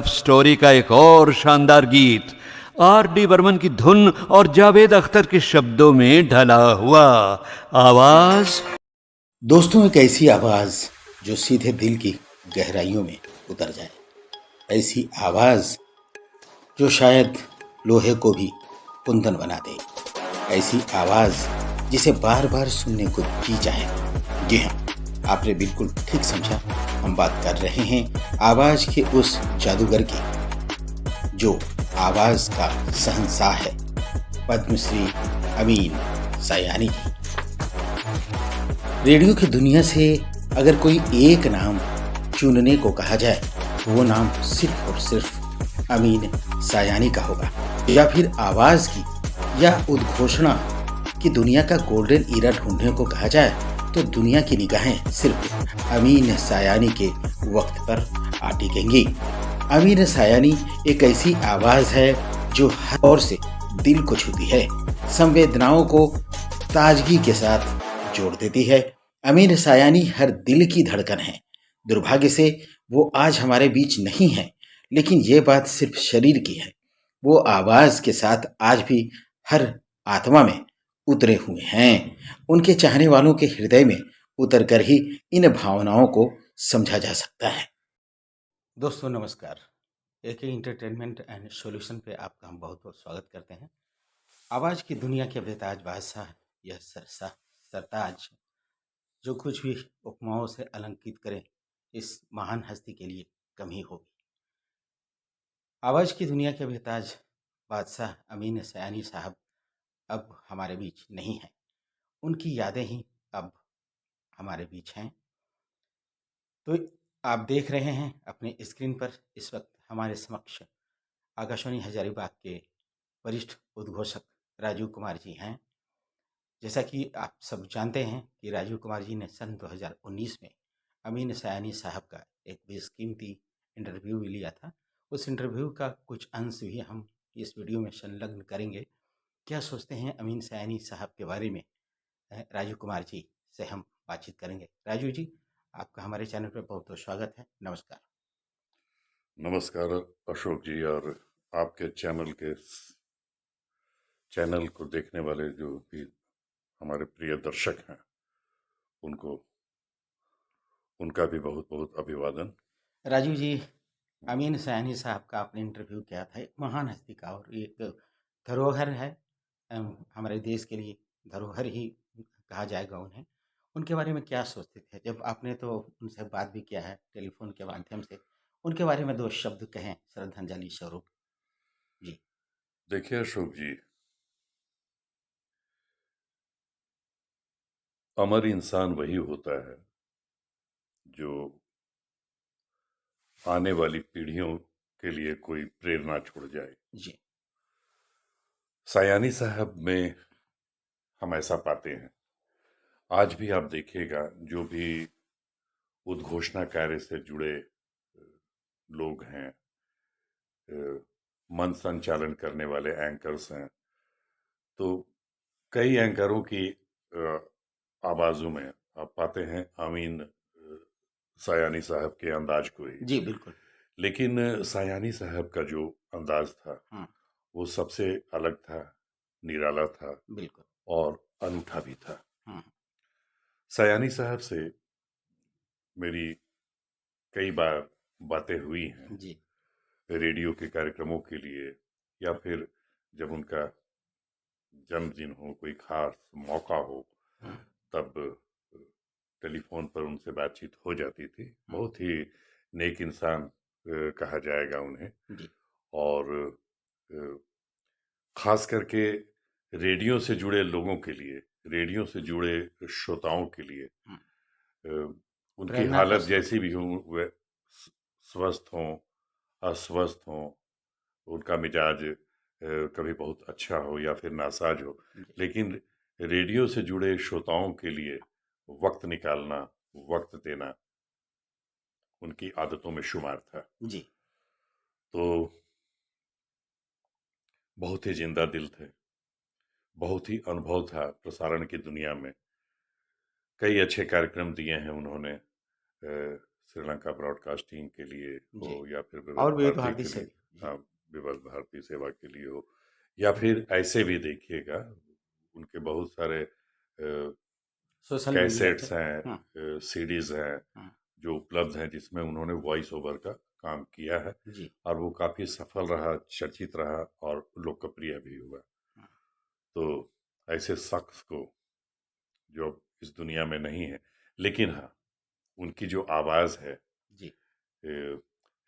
Love story का एक और शानदार गीत R.D. बर्मन की धुन और जावेद अख्तर के शब्दों में ढला हुआ आवाज। दोस्तों, एक ऐसी आवाज जो सीधे दिल की गहराइयों में उतर जाए, ऐसी आवाज जो शायद लोहे को भी कुंदन बना दे, ऐसी आवाज जिसे बार बार सुनने को जी चाहे। जी हाँ, आपने बिल्कुल ठीक समझा। हम बात कर रहे हैं आवाज के उस जादूगर की जो आवाज का शहंशाह है, पद्मश्री अमीन सायानी की। रेडियो की दुनिया से अगर कोई एक नाम चुनने को कहा जाए तो वो नाम सिर्फ और सिर्फ अमीन सायानी का होगा। या फिर आवाज की या उद्घोषणा की दुनिया का गोल्डन ईरा ढूंढने को कहा जाए तो दुनिया की निगाहें सिर्फ अमीन सायानी के वक्त पर आ टिकेंगी। अमीन सायानी एक ऐसी आवाज है जो हर ओर से दिल को छूती है, संवेदनाओं को ताजगी के साथ जोड़ देती है। अमीन सायानी हर दिल की धड़कन है। दुर्भाग्य से वो आज हमारे बीच नहीं है, लेकिन ये बात सिर्फ शरीर की है। वो आवाज के साथ आज भी हर आत्मा में उतरे हुए हैं। उनके चाहने वालों के हृदय में उतर कर ही इन भावनाओं को समझा जा सकता है। दोस्तों नमस्कार, एक इंटरटेनमेंट एंड सॉल्यूशन पे आपका हम बहुत बहुत स्वागत करते हैं। आवाज की दुनिया के बेताज बादशाह, यह सरताज जो कुछ भी उपमाओं से अलंकित करे, इस महान हस्ती के लिए कम ही होगी। आवाज की दुनिया के बेताज बादशाह अमीन सयानी साहब अब हमारे बीच नहीं हैं। उनकी यादें ही अब हमारे बीच हैं। तो आप देख रहे हैं अपने स्क्रीन पर इस वक्त हमारे समक्ष आकाशवाणी हजारीबाग के वरिष्ठ उद्घोषक राजीव कुमार जी हैं। जैसा कि आप सब जानते हैं कि राजीव कुमार जी ने सन 2019 में अमीन सयानी साहब का एक बेशकीमती इंटरव्यू भी लिया था। उस इंटरव्यू का कुछ अंश भी हम इस वीडियो में संलग्न करेंगे। क्या सोचते हैं अमीन सयानी साहब के बारे में, राजीव कुमार जी से हम बातचीत करेंगे। राजीव जी, आपका हमारे चैनल पर बहुत बहुत स्वागत है। नमस्कार। नमस्कार अशोक जी, और आपके चैनल को देखने वाले जो भी हमारे प्रिय दर्शक हैं उनका भी बहुत बहुत अभिवादन। राजीव जी, अमीन सयानी साहब का आपने इंटरव्यू किया था, एक महान हस्ती का, और एक धरोहर है हमारे देश के लिए, धरोहर ही कहा जाएगा उन्हें। उनके बारे में क्या सोचते थे जब आपने तो उनसे बात भी किया है टेलीफोन के माध्यम से? उनके बारे में दो शब्द कहें श्रद्धांजलि स्वरूप। जी देखिए अशोक जी, अमर इंसान वही होता है जो आने वाली पीढ़ियों के लिए कोई प्रेरणा छोड़ जाए। जी सायानी साहब में हम ऐसा पाते हैं। आज भी आप देखिएगा, जो भी उद्घोषणा कार्य से जुड़े लोग हैं, मंच संचालन करने वाले एंकर्स हैं, तो कई एंकरों की आवाजों में आप पाते हैं अमीन सायानी साहब के अंदाज को ही। जी बिल्कुल। लेकिन सायानी साहब का जो अंदाज था वो सबसे अलग था, निराला था बिल्कुल। और अनूठा भी था। सायानी साहब से मेरी कई बार बातें हुई हैं जी रेडियो के कार्यक्रमों के लिए, या फिर जब उनका जन्मदिन हो, कोई खास मौका हो, तब टेलीफोन पर उनसे बातचीत हो जाती थी। बहुत ही नेक इंसान कहा जाएगा उन्हें। जी और खास करके रेडियो से जुड़े लोगों के लिए, रेडियो से जुड़े श्रोताओं के लिए उनकी प्रेरणा का हालत स्रोत। जैसी भी हो, वे स्वस्थ हों अस्वस्थ हों, उनका मिजाज कभी बहुत अच्छा हो या फिर नासाज हो, लेकिन रेडियो से जुड़े श्रोताओं के लिए वक्त निकालना, वक्त देना उनकी आदतों में शुमार था। जी तो बहुत ही जिंदा दिल थे, बहुत ही अनुभव था प्रसारण की दुनिया में। कई अच्छे कार्यक्रम दिए हैं उन्होंने, श्रीलंका ब्रॉडकास्टिंग के लिए हो, जी। या फिर और विविध भारती भारती के से लिए, भी। हाँ, विविध भारती सेवा के लिए हो, या फिर ऐसे भी देखिएगा उनके बहुत सारे सोशल मीडिया पे। कैसेट्स हाँ। हैं, सीडीज हैं हाँ। जो उपलब्ध हैं, जिसमें उन्होंने वॉइस ओवर का काम किया है, जी। और वो काफ़ी सफल रहा, चर्चित रहा और लोकप्रिय भी हुआ। हाँ। तो ऐसे शख्स को, जो अब इस दुनिया में नहीं है, लेकिन हाँ, उनकी जो आवाज़ है, जी।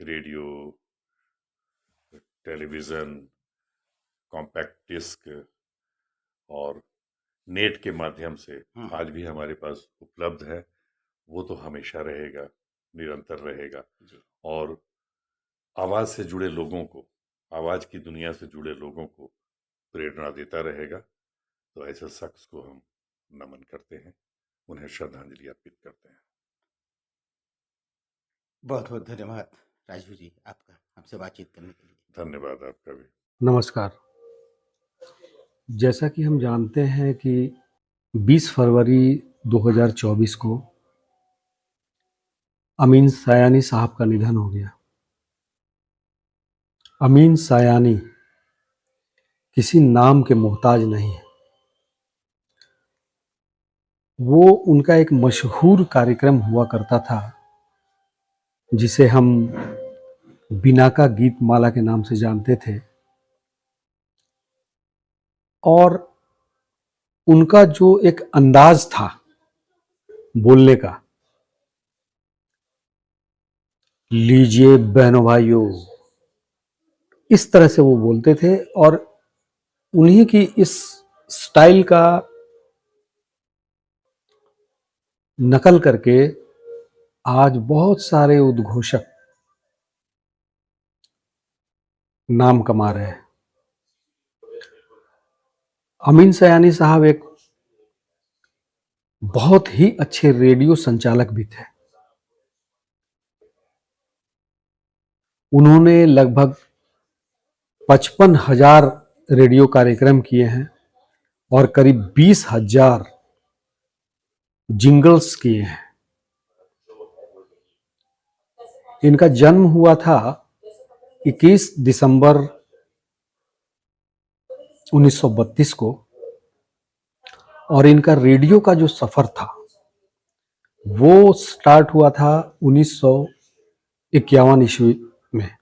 रेडियो, टेलीविज़न, कॉम्पैक्ट डिस्क और नेट के माध्यम से हाँ। आज भी हमारे पास उपलब्ध है, वो तो हमेशा रहेगा, निरंतर रहेगा। जी। और आवाज़ से जुड़े लोगों को, आवाज़ की दुनिया से जुड़े लोगों को प्रेरणा देता रहेगा। तो ऐसे शख्स को हम नमन करते हैं, उन्हें श्रद्धांजलि अर्पित करते हैं। बहुत बहुत धन्यवाद राजू जी आपका हमसे बातचीत करने के लिए। धन्यवाद आपका भी। नमस्कार। जैसा कि हम जानते हैं कि 20 फरवरी 2024 को अमीन सायानी साहब का निधन हो गया। अमीन सायानी किसी नाम के मोहताज नहीं है। वो उनका एक मशहूर कार्यक्रम हुआ करता था, जिसे हम बिनाका गीत माला के नाम से जानते थे, और उनका जो एक अंदाज था बोलने का, लीजिए बहनों भाइयों, इस तरह से वो बोलते थे। और उन्हीं की इस स्टाइल का नकल करके आज बहुत सारे उद्घोषक नाम कमा रहे हैं। अमीन सयानी साहब एक बहुत ही अच्छे रेडियो संचालक भी थे। उन्होंने लगभग 55,000 रेडियो कार्यक्रम किए हैं और करीब 20,000 जिंगल्स किए हैं। इनका जन्म हुआ था 21 दिसंबर 1932 को, और इनका रेडियो का जो सफर था वो स्टार्ट हुआ था 1951 ईस्वी में।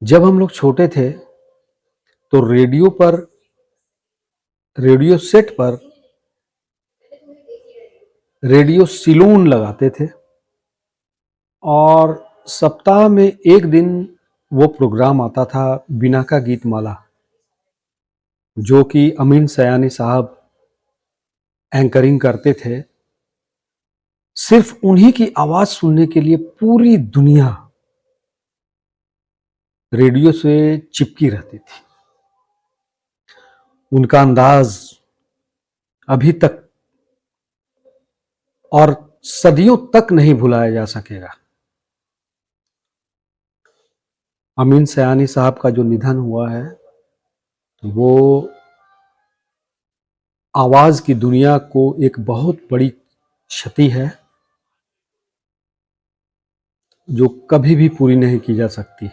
जब हम लोग छोटे थे तो रेडियो सेट पर रेडियो सिलोन लगाते थे, और सप्ताह में एक दिन वो प्रोग्राम आता था बिनाका गीत माला, जो कि अमीन सयानी साहब एंकरिंग करते थे। सिर्फ उन्हीं की आवाज सुनने के लिए पूरी दुनिया रेडियो से चिपकी रहती थी। उनका अंदाज अभी तक और सदियों तक नहीं भुलाया जा सकेगा। अमीन सयानी साहब का जो निधन हुआ है वो आवाज की दुनिया को एक बहुत बड़ी क्षति है, जो कभी भी पूरी नहीं की जा सकती।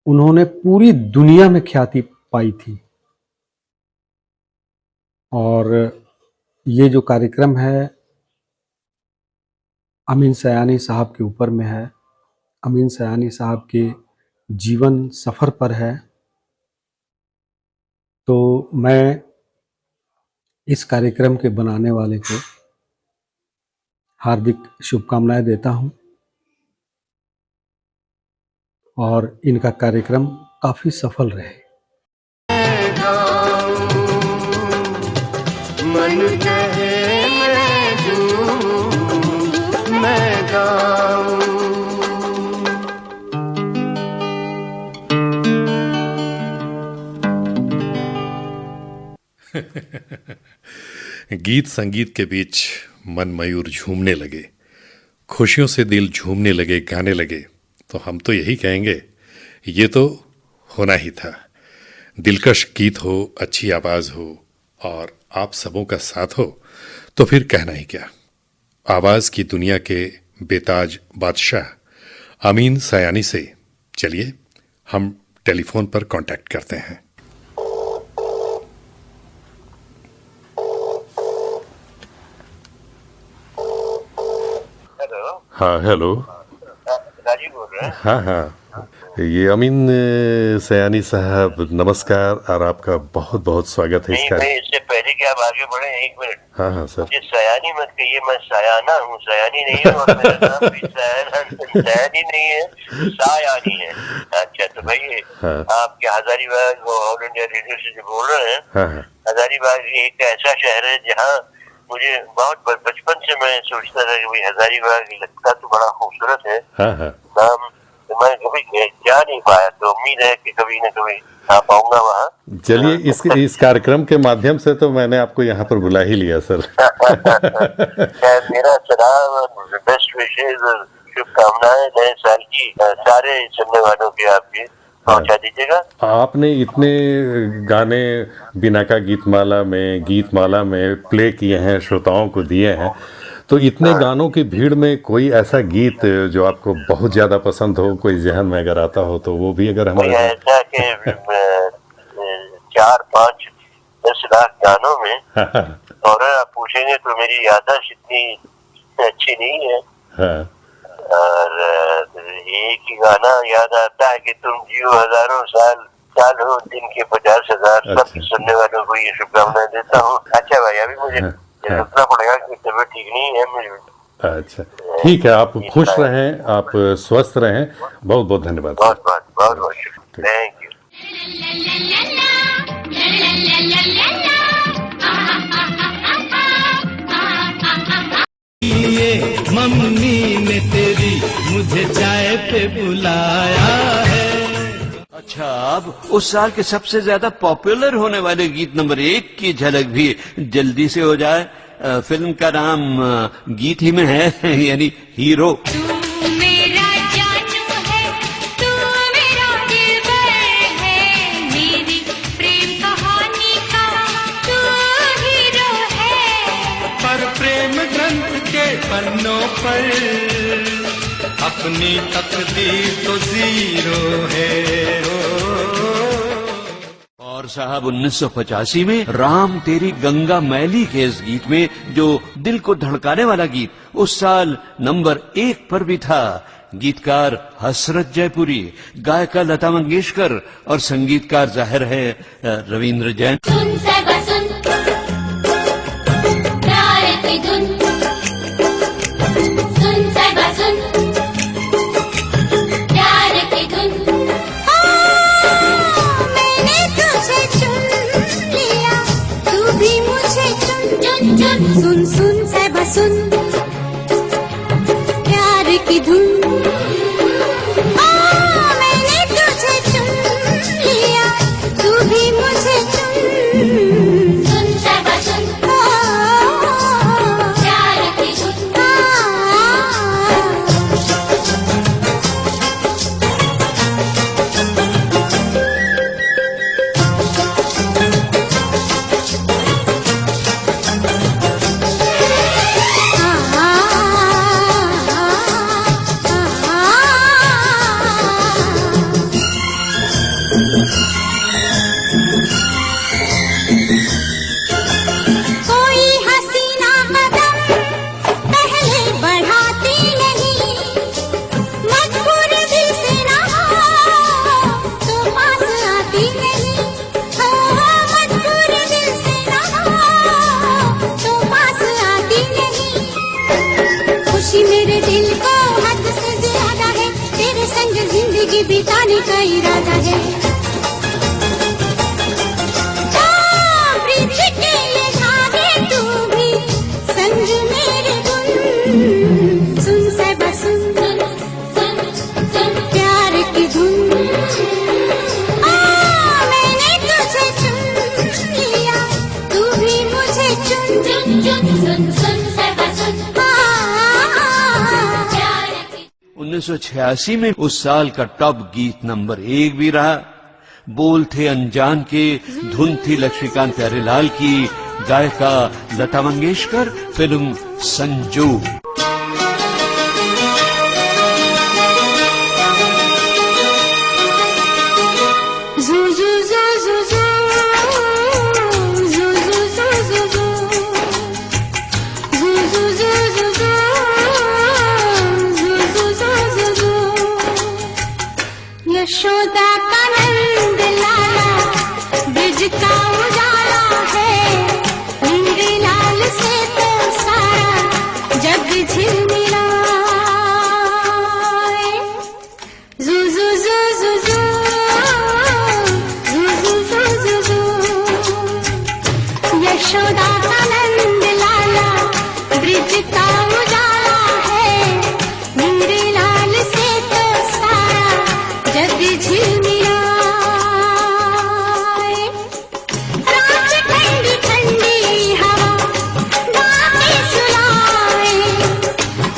उन्होंने पूरी दुनिया में ख्याति पाई थी, और ये जो कार्यक्रम है अमीन सयानी साहब के ऊपर में है, अमीन सयानी साहब के जीवन सफर पर है। तो मैं इस कार्यक्रम के बनाने वाले को हार्दिक शुभकामनाएं देता हूं, और इनका कार्यक्रम काफी सफल रहे। मन कहे मैं झूम मैं गाऊं। गीत संगीत के बीच मन मयूर झूमने लगे, खुशियों से दिल झूमने लगे, गाने लगे। तो हम तो यही कहेंगे, ये तो होना ही था। दिलकश गीत हो, अच्छी आवाज़ हो और आप सबों का साथ हो, तो फिर कहना ही क्या। आवाज की दुनिया के बेताज बादशाह अमीन सयानी से चलिए हम टेलीफोन पर कांटेक्ट करते हैं। हाँ हेलो, राजीव बोल रहे हैं। हाँ हाँ, ये अमीन सयानी साहब नमस्कार और आपका बहुत बहुत स्वागत है नहीं इसका। भाई, इससे पहले कि आप आगे बढ़े, एक मिनट। हाँ हाँ सर। मुझे सयानी मत कहिए, मैं सयाना हूँ, सयानी नहीं हूँ, और मेरा नाम भी सयानी नहीं है, सायानी है। अच्छा तो भाई, हाँ। आपके हजारीबाग ऑल इंडिया रेडियो से जो बोल रहे हैं, हाँ हाँ हजारीबाग एक ऐसा शहर है जहाँ मुझे बहुत बचपन से मैं सोचता था कि भाई हजारीबाग लगता तो बड़ा खूबसूरत है हाँ हाँ। नाम, तो मैं कभी जा नहीं पाया, तो उम्मीद है कि कभी न कभी आ पाऊंगा वहाँ। चलिए इस कार्यक्रम के माध्यम से तो मैंने आपको यहाँ पर बुला ही लिया सर। मेरा सलाम, बेस्ट विशेष, शुभकामनाएं नए साल की सारे सुनने वालों के आपके पहुंचा दीजिएगा। आपने इतने गाने बिनाका गीतमाला में प्ले किए हैं, श्रोताओं को दिए हैं, तो इतने गानों की भीड़ में कोई ऐसा गीत जो आपको बहुत ज्यादा पसंद हो, कोई जहन में अगर आता हो तो वो भी अगर हमारे ऐसा कि 4, 5, 10 लाख गानों में और आप पूछेंगे तो मेरी याददाश्त इतनी अच्छी नहीं है। हाँ। और एक ही गाना याद आता है कि तुम जियो हजारों साल हो, दिन के 50,000। सब सुनने वालों को ये शुभकामनाएं देता हूँ। अच्छा भाई, अभी मुझे रुकना पड़ेगा कि तबीयत ठीक नहीं है मेरी। अच्छा ठीक है, आप खुश रहें, आप स्वस्थ रहें। बहुत बहुत धन्यवाद। बहुत शुक्रिया, थैंक यू। मम्मी ने तेरी मुझे चाय पे बुलाया है। अच्छा, अब उस साल के सबसे ज्यादा पॉपुलर होने वाले गीत नंबर 1 की झलक भी जल्दी से हो जाए। फिल्म का नाम गीत ही में है, यानी हीरो। तू मेरा जानू है, तू मेरा दिलबर है, मेरी प्रेम कहानी का तू हीरो है। पर प्रेम ग्रंथ के पन्नों पर अपनी तकदीर तो जीरो है। और साहब 1985 में राम तेरी गंगा मैली के इस गीत में, जो दिल को धड़काने वाला गीत उस साल नंबर 1 पर भी था। गीतकार हसरत जयपुरी, गायिका लता मंगेशकर और संगीतकार जाहिर है रविंद्र जैन। सुन साहिबा सुन, प्यार की धुन, सुन साहिबा सुन, प्यार की धुन। मैंने तुझे चुन लिया, तू भी मुझे चुन। सुन सुन साहिबा सुन, प्यार की धुन। मैंने तुझे चुन लिया, तू भी मुझे चुन। सुन साहिबा सुन, प्यार की धुन। कोई हसीना कदम पहले बढ़ाती नहीं, मजबूर दिल से ना हो तो पास आती नहीं। मजबूर दिल से ना हो तो पास आती नहीं। खुशी मेरे दिल को हद से ज्यादा है, तेरे संग जिंदगी बिताने का इरादा है। सुन साहिबा सुन, प्यार की धुन। मैंने तुझे चुन लिया, तू भी मुझे चुन। सुन साहिबा सुन, प्यार की। 1986 में उस साल का टॉप गीत नंबर 1 भी रहा। बोल थे अनजान के, धुन थी लक्ष्मीकांत प्यारेलाल की, गायिका लता मंगेशकर, फिल्म संजू। यशोदा का नंद लाला ब्रिज का उजाला है, मेरे लाल से तो सारा जग झिलमिलाए। जू जू जू जू जू जू जू जू जू जू। यशोदा का नंद लाला ब्रिज का उजाला है, मेरे लाल से तो सारा जग झिलमिलाए। रात ठंडी ठंडी हवा गाके सुलाए,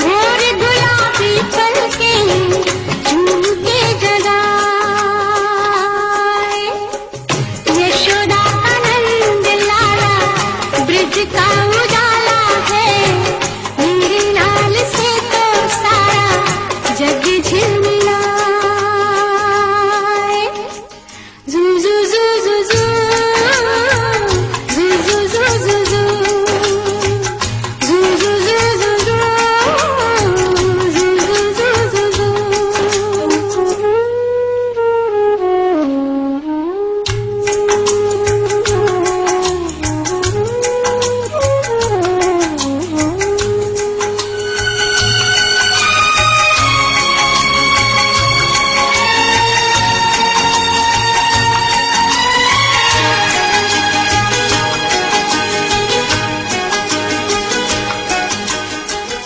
भोर गुलाबी पलकें झूम के जगाए। यशोदा का नंद लाला ब्रिज का उजाला है, मेरे लाल से तो सारा जग झिलमिलाए। Zoo zoo zoo zoo zoo zoo zoo zoo zoo zoo zoo zoo zoo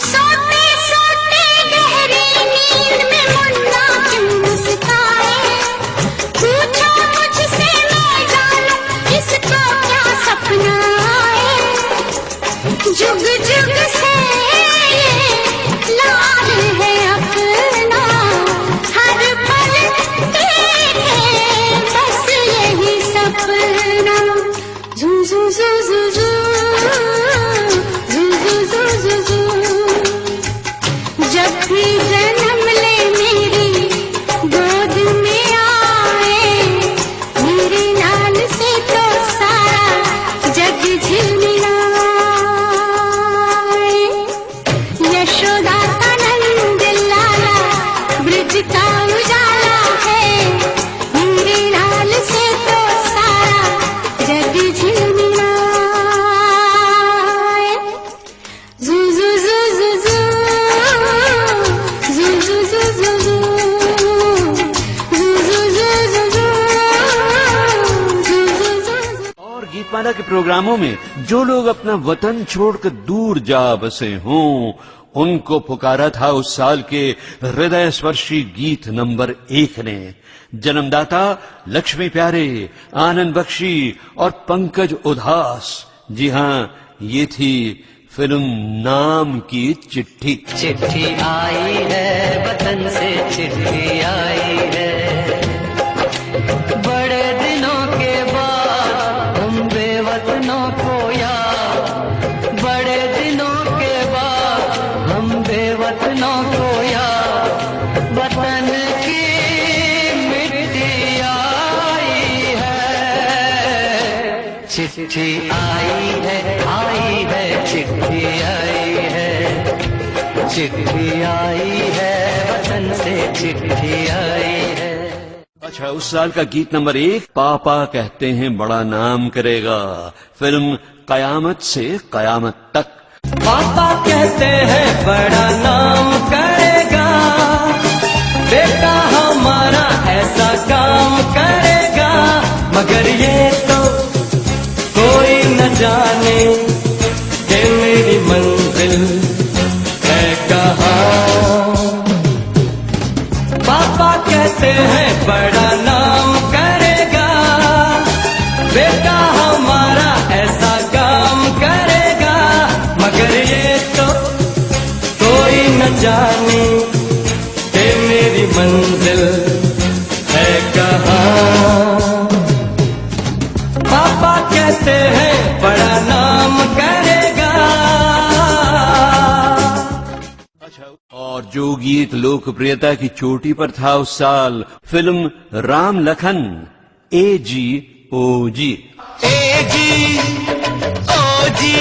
सोते सोते गहरी नींद में मुन्ना क्यों मुस्काए, पूछो मुझसे मैं जानूं इसको क्या सपना आए। जुग जुग से ये लाल है अपना, हर पल देखे बस यही सपना। जू जू जू जू जू जू जू जू जू जू। जब भी जन्म ले मेरी गोद में आए, मेरे लाल से तो सारा जग झिलमिलाए। यशोदा का नंद लाला ब्रिज का उजाला है, मेरे लाल से तो सारा जग झिलमिलाए। जू जू जू जू जू जू जू जू जू जू जू जू जू जू जू जू जू। और गीतमाला के प्रोग्रामों में जो लोग अपना वतन छोड़कर दूर जा बसे हों, उनको पुकारा था उस साल के हृदय स्पर्शी गीत नंबर 1 ने। जन्मदाता लक्ष्मी प्यारे, आनंद बख्शी और पंकज उधास। जी हाँ, ये थी फिल्म नाम की चिट्ठी। चिट्ठी आई है वतन से, चिट्ठी आई है, बड़े दिनों के बाद हम बेवतनों को याद, बड़े दिनों के बाद हम बेवतनों को याद, वतन की मिट्टी आई है। चिट्ठी आई है चिट्ठी आई है, चिट्ठी आई है वतन से, चिट्ठी आई है। अच्छा, उस साल का गीत नंबर 1 पापा कहते हैं बड़ा नाम करेगा, फिल्म कयामत से कयामत तक। पापा कहते हैं बड़ा नाम करेगा, बेटा हमारा ऐसा काम करेगा, मगर ये तो कोई न जाने कि मेरी मंजिल है कहाँ। पापा कहते हैं बड़ा नाम करेगा, बेटा हमारा ऐसा काम करेगा, मगर ये तो कोई न जाने कि मेरी मंजिल है कहाँ। पापा कहते हैं बड़ा नाम जो गीत लोकप्रियता की चोटी पर था उस साल, फिल्म राम लखन, ए जी ओ जी। ए जी ओ जी,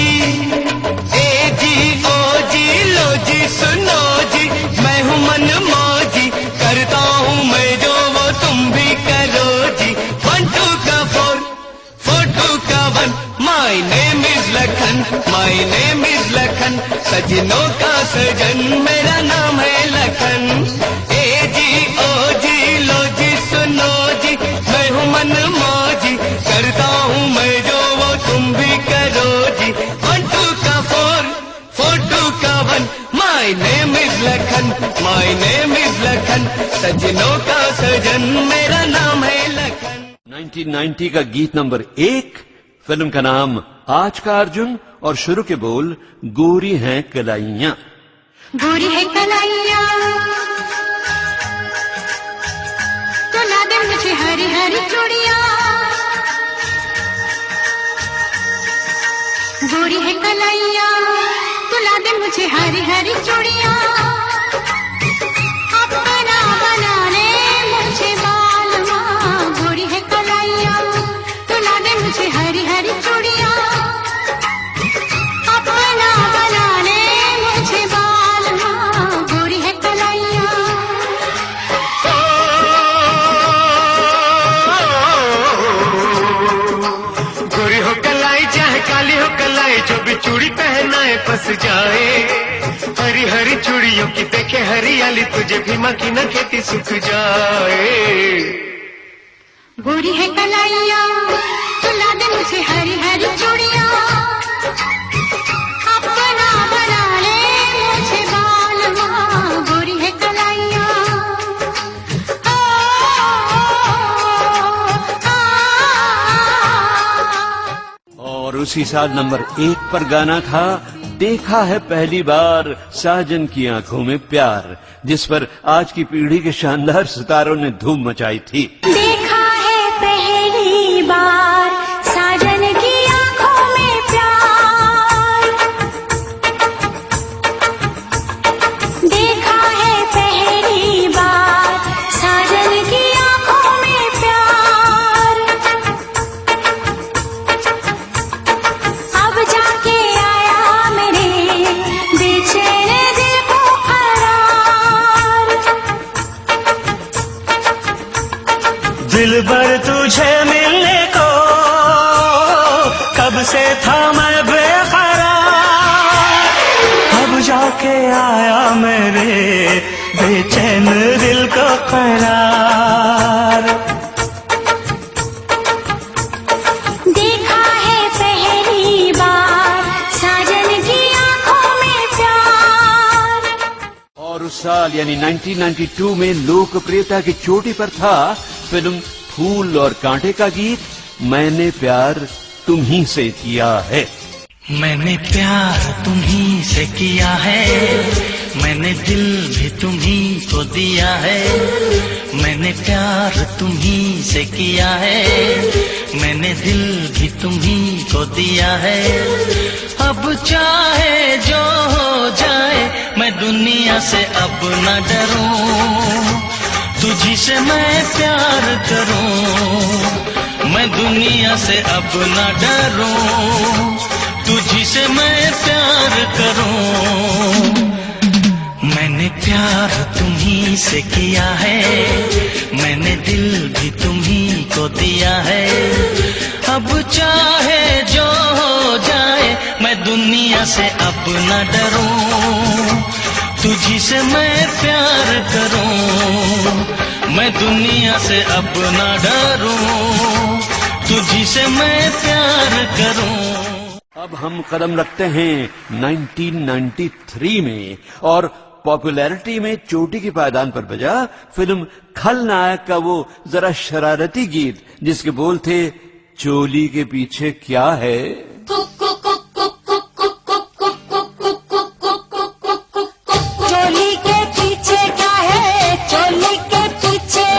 ए जी ओ जी, लो जी सुनो जी, मैं हूँ मन मौजी, करता हूँ मैं जो वो तुम भी करो जी। 1 2 का 4, 4 2 का 1, my name is Lakhan, my name is Lakhan, सजनों का सजन मेरा नाम है लखन। ए जी ओ जी, लो जी सुनो जी, मैं हूँ मन मौजी, करता हूँ मैं जो वो तुम भी करो जी। 1 2 का 4, 4 2 का 1, my name is Lakhan, my name is Lakhan, सजनों का सजन मेरा नाम है लखन। 1990 का गीत नंबर 1, फिल्म का नाम आज का अर्जुन और शुरू के बोल गोरी हैं कलाइयां। गोरी है कलाइयां तो ला दे मुझे हरी हरी चूड़ियां। गोरी है कलाइयां तो ला दे मुझे हरी हरी चूड़ियां। अपना बना ले मुझे बालमा। गोरी है कलाइयां तो ला दे मुझे हरी हरी चूड़ियां। अपना बना ले मुझे बालमा। गोरी है कलाइयां। गोरी हो कलाई चाहे काली हो कलाई, जो भी चूड़ी पहनाए फंस जाए। हरी हरी चूड़ियों की देखे हरियाली, तुझे भी मकी न खेती सूख जाए। गोरी है कलाइयां तो ला दे मुझे हरी हरी चूड़ियां। अपना बना ले मुझे बालमा। गोरी है कलाइयां। और उसी साल नंबर 1 पर गाना था देखा है पहली बार साजन की आंखों में प्यार, जिस पर आज की पीढ़ी के शानदार सितारों ने धूम मचाई थी। देखा है पहली बार साजन की आंखों में प्यार। देखा है पहली बार साजन की आंखों में प्यार। अब जाके आया मेरे बेचैन दिल को करार। दिल भर तुझे मिलने को कब से था मैं बेकरार। अब जाके आया मेरे बेचैन दिल को करार। देखा है पहली बार साजन की आंखों में प्यार। और उस साल यानी 1992 में लोकप्रियता की चोटी पर था फिल्म फूल और कांटे का गीत मैंने प्यार तुम्ही से किया है। मैंने प्यार तुम्ही से किया है, मैंने दिल भी तुम्ही को दिया है। मैंने प्यार तुम्ही से किया है, मैंने दिल भी तुम्ही को दिया है। अब चाहे जो हो जाए मैं दुनिया से अब न डरूं। तुझी से मैं प्यार करूं, मैं दुनिया से अब न डरूं। तुझी से मैं प्यार करूं। मैंने प्यार तुम्ही से किया है, मैंने दिल भी तुम्ही को दिया है। अब चाहे जो हो जाए मैं दुनिया से अब न डरूं। तुझी से मैं प्यार करूं, मैं दुनिया से अब न डरूं। तुझी से मैं प्यार करूं। अब हम कदम रखते हैं 1993 में और पॉपुलैरिटी में चोटी के पायदान पर बजा फिल्म खलनायक का वो जरा शरारती गीत जिसके बोल थे चोली के पीछे क्या है। चोली के पीछे क्या है, चोली के पीछे,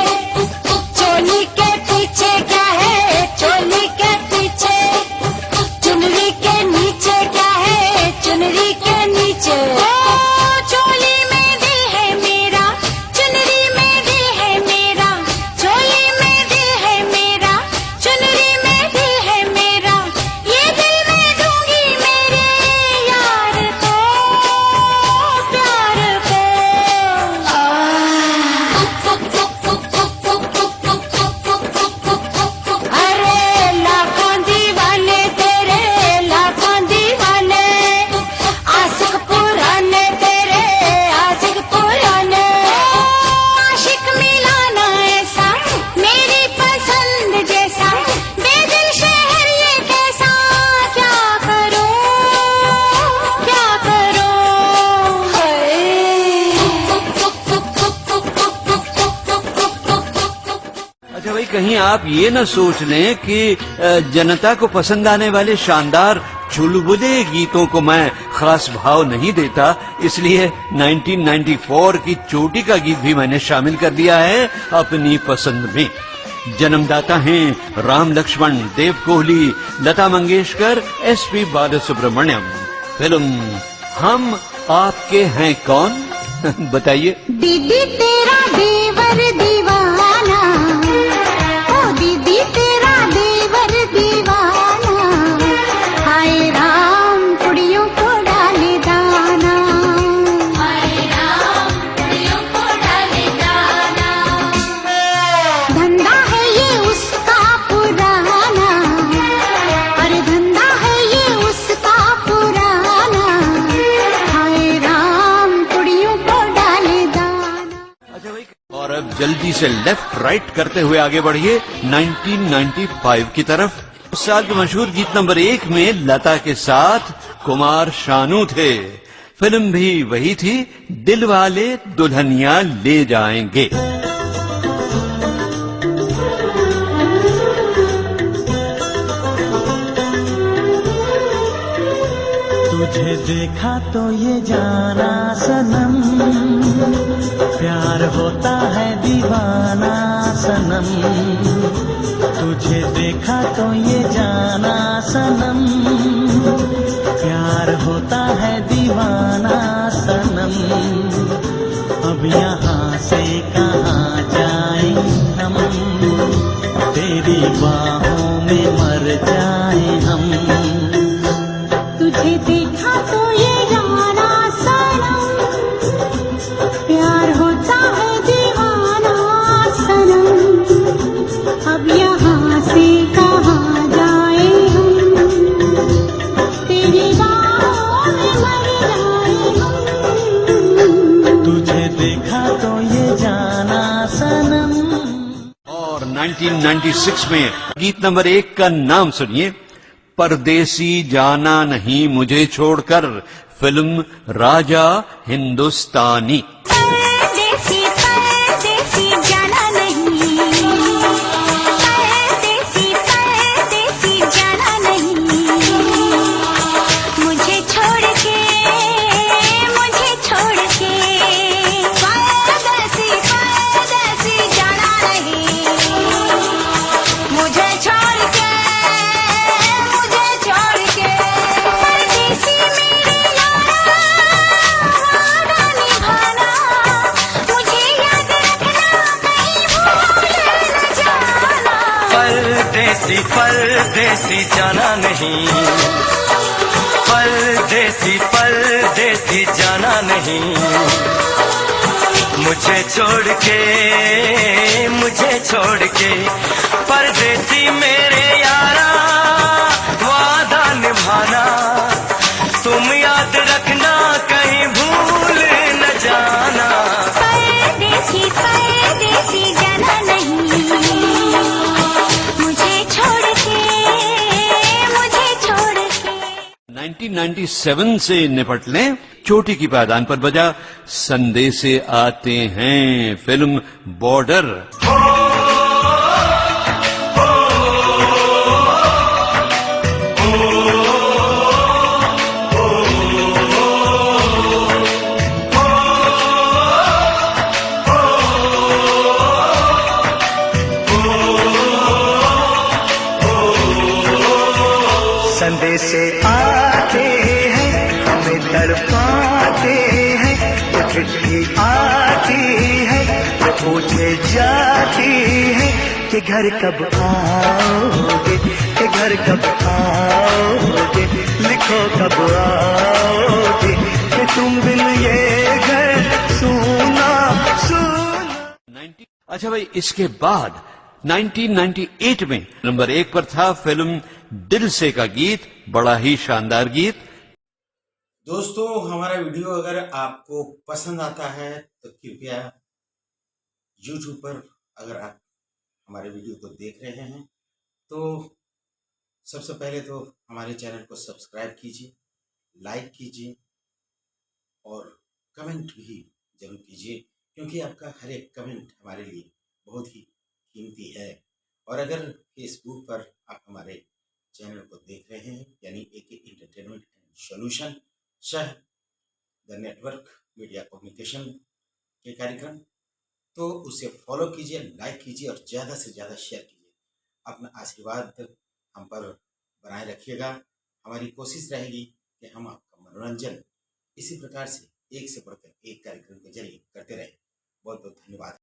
चोली के पीछे क्या है, चोली के पीछे, चुनरी के नीचे क्या है, चुनरी के नीचे। ओ चोली में दिल है कहीं आप ये न सोच लें कि जनता को पसंद आने वाले शानदार चुलबुले गीतों को मैं खास भाव नहीं देता, इसलिए 1994 की चोटी का गीत भी मैंने शामिल कर दिया है अपनी पसंद में। जन्मदाता हैं राम लक्ष्मण, देव कोहली, लता मंगेशकर, एसपी बालासुब्रमण्यम। फिल्म हम आपके हैं कौन बताइए। दीदी तेरा देवर दीवाना, ओ दीदी तेरा देवर दीवाना, हाय राम कुड़ियों को डाले दाना, हाय राम कुड़ियों को डाले दाना। धंधा है ये उसका पुराना, अरे धंधा है ये उसका पुराना, हाय राम कुड़ियों को डाले दाना। अच्छा भाई, और अब जल्दी से लेफ्ट राइट करते हुए आगे बढ़िए 1995 की तरफ। उस साल के मशहूर गीत नंबर 1 में लता के साथ कुमार शानू थे। फिल्म भी वही थी, दिल वाले दुल्हनिया ले जाएंगे। तुझे देखा तो ये जाना सनम, प्यार होता है दीवाना सनम। तुझे देखा तो ये जाना सनम, प्यार होता है दीवाना सनम। अब यहाँ से कहाँ जाएं हम, तेरी बाहों में मर जाएं हम। तुझे देखा तो ये जाना सनम, प्यार होता है दीवाना सनम। अब यहाँ से कहाँ जाए हम, तेरी बाहों में मर जाए हम। तुझे देखा तो ये जाना सनम। और 1996 में गीत नंबर 1 का नाम सुनिए, परदेसी जाना नहीं मुझे छोड़कर। फिल्म राजा हिंदुस्तानी। परदेसी परदेसी जाना नहीं, परदेसी परदेसी जाना नहीं, मुझे छोड़ के, मुझे छोड़ के। परदेसी परदेसी जाना नहीं, मुझे छोड़ के, मुझे छोड़ के। परदेसी मेरे यारा वादा निभाना, मुझे याद रखना कहीं भूल न जाना। परदेसी परदेसी जाना नहीं, परदेसी परदेसी जाना नहीं, मुझे छोड़ के, मुझे छोड़ के। परदेसी मेरे यारा वादा निभाना, तुम याद रखना कहीं भूल न जाना। परदेसी परदेसी जाना नहीं, मुझे छोड़ के, मुझे छोड़ के। 1997 से निपट लें, चोटी की पायदान पर बजा संदेशे आते हैं। Film border. संदेशे आते हैं, हमें तड़पाते हैं, वो चिट्ठी आती है, वो पूछे जाती है कि घर कब आओगे, कि घर कब आओगे, लिखो कब आओगे, कि तुम बिन ये घर सूना सूना। अच्छा भाई, इसके बाद 1998 में नंबर 1 पर था फिल्म दिल से का गीत, बड़ा ही शानदार गीत। दोस्तों, हमारा वीडियो अगर आपको पसंद आता है तो कृपया YouTube पर अगर आप हमारे वीडियो को देख रहे हैं तो सबसे पहले तो हमारे चैनल को सब्सक्राइब कीजिए, लाइक कीजिए और कमेंट भी जरूर कीजिए, क्योंकि आपका हर एक कमेंट हमारे लिए बहुत ही कीमती है। और अगर फेसबुक पर आप हमारे चैनल को देख रहे हैं यानी एके एंटरटेनमेंट एंड सॉल्यूशन सह द नेटवर्क मीडिया कम्युनिकेशन के कार्यक्रम, तो उसे फॉलो कीजिए, लाइक कीजिए और ज़्यादा से ज़्यादा शेयर कीजिए। अपना आशीर्वाद हम पर बनाए रखिएगा। हमारी कोशिश रहेगी कि हम आपका मनोरंजन इसी प्रकार से एक से बढ़कर एक कार्यक्रम के जरिए करते रहें। बहुत बहुत धन्यवाद।